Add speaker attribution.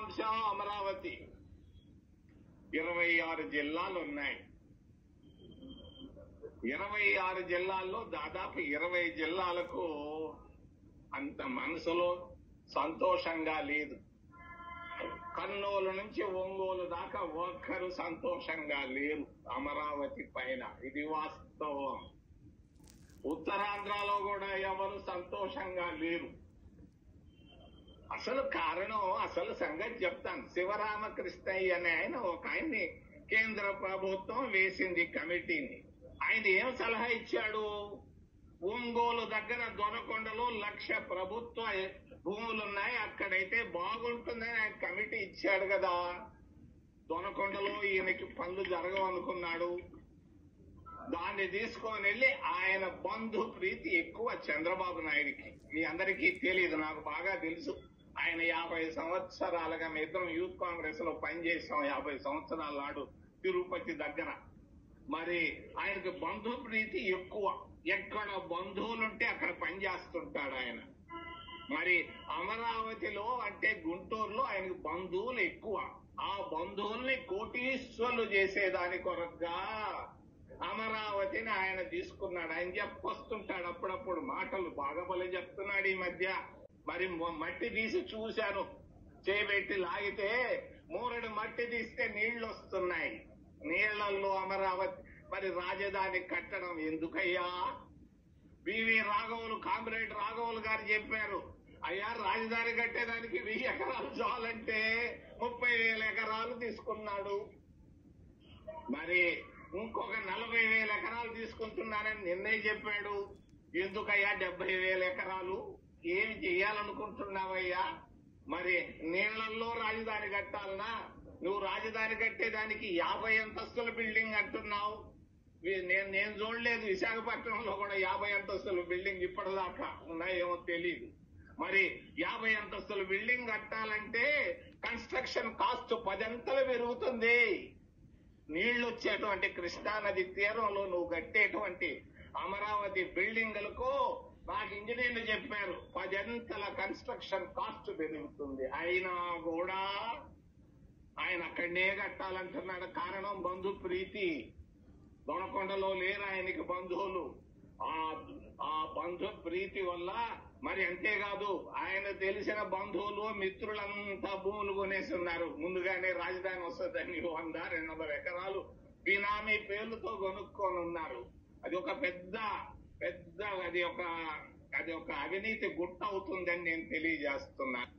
Speaker 1: అంశం అమరావతి. 26 జిల్లాలు ఉన్నాయి. 26 జిల్లాల్లో దాదాపు 20 జిల్లాలకు అంత మనసులో సంతోషంగా లేదు. కర్నూలు నుంచి ఒంగోలు దాకా ఒక్కరు సంతోషంగా లేరు అమరావతి పైన. ఇది వాస్తవం. ఉత్తరాంధ్రలో కూడా ఎవరు సంతోషంగా లేరు. అసలు కారణం, అసలు సంగతి చెప్తాను. శివరామకృష్ణయ్య అనే ఆయన్ని కేంద్ర ప్రభుత్వం వేసింది కమిటీని. ఆయన ఏం సలహా ఇచ్చాడు? ఒంగోలు దగ్గర దొనకొండలో 1,00,000 ప్రభుత్వ భూములున్నాయి, అక్కడైతే బాగుంటుందని ఆయన కమిటీ ఇచ్చాడు కదా. దొనకొండలో ఈయనకి పనులు జరగవనుకున్నాడు. దాన్ని తీసుకొని వెళ్ళి ఆయన బంధు ప్రీతి ఎక్కువ చంద్రబాబు నాయుడికి. మీ అందరికీ తెలియదు, నాకు బాగా తెలుసు. ఆయన 50 సంవత్సరాలుగా మీ ఇద్దరం యూత్ కాంగ్రెస్ లో పనిచేసాం. 50 సంవత్సరాల నాడు తిరుపతి దగ్గర. మరి ఆయనకు బంధు ప్రీతి ఎక్కువ. ఎక్కడ బంధువులుంటే అక్కడ పనిచేస్తుంటాడు ఆయన. మరి అమరావతిలో అంటే గుంటూరులో ఆయనకు బంధువులు ఎక్కువ. ఆ బంధువుల్ని కోటీశ్వరులు చేసేదాని కొరగా అమరావతిని ఆయన తీసుకున్నాడు. ఆయన చెప్పొస్తుంటాడు అప్పుడప్పుడు మాటలు, బాగా బలి చెప్తున్నాడు ఈ మధ్య. మరి మట్టి తీసి చూశాను, చేపెట్టి లాగితే మూరడు మట్టి తీస్తే నీళ్లు వస్తున్నాయి. నీళ్లలో అమరావతి. మరి రాజధాని కట్టడం ఎందుకయ్యా? బివి రాఘవులు, కామ్రేడ్ రాఘవులు గారు చెప్పారు, అయ్యా రాజధాని కట్టేదానికి 1000 ఎకరాలు చాలంటే 30,000 ఎకరాలు తీసుకున్నాడు. మరి ఇంకొక 40,000 ఎకరాలు తీసుకుంటున్నానని నిన్నే చెప్పాడు. ఎందుకయ్యా 70,000 ఎకరాలు? ఏమి చెయ్యాలనుకుంటున్నావయ్యా? మరి నీళ్లలో రాజధాని కట్టాలనా? నువ్వు రాజధాని కట్టేదానికి 50 అంతస్తుల బిల్డింగ్ అంటున్నావు. నేను చూడలేదు విశాఖపట్నంలో కూడా 50 అంతస్తుల బిల్డింగ్ ఇప్పటిదాకా ఉన్నాయేమో తెలియదు. మరి 50 అంతస్తుల బిల్డింగ్ కట్టాలంటే కన్స్ట్రక్షన్ కాస్ట్ 10 అంతలు పెరుగుతుంది. నీళ్లు వచ్చేటువంటి కృష్ణానది తీరంలో నువ్వు కట్టేటువంటి అమరావతి బిల్డింగులకు నాకు ఇంజనీర్లు చెప్పారు 10 అంతల కన్స్ట్రక్షన్ కాస్ట్ పెరుగుతుంది. అయినా కూడా ఆయన అక్కడనే కట్టాలంటున్నాడు. కారణం బంధు ప్రీతి. దొనకొండలో లేరు ఆయనకి బంధువులు. ఆ బంధు ప్రీతి వల్ల మరి అంతేకాదు, ఆయన తెలిసిన బంధువులు మిత్రులంతా భూములు కొనేసి ఉన్నారు. ముందుగానే రాజధాని వస్తుందని 100-200 ఎకరాలు బినామీ పేర్లతో కొనుక్కొని ఉన్నారు. అది ఒక పెద్ద అది ఒక అవినీతి గుట్ట అవుతుందని నేను తెలియజేస్తున్నాను.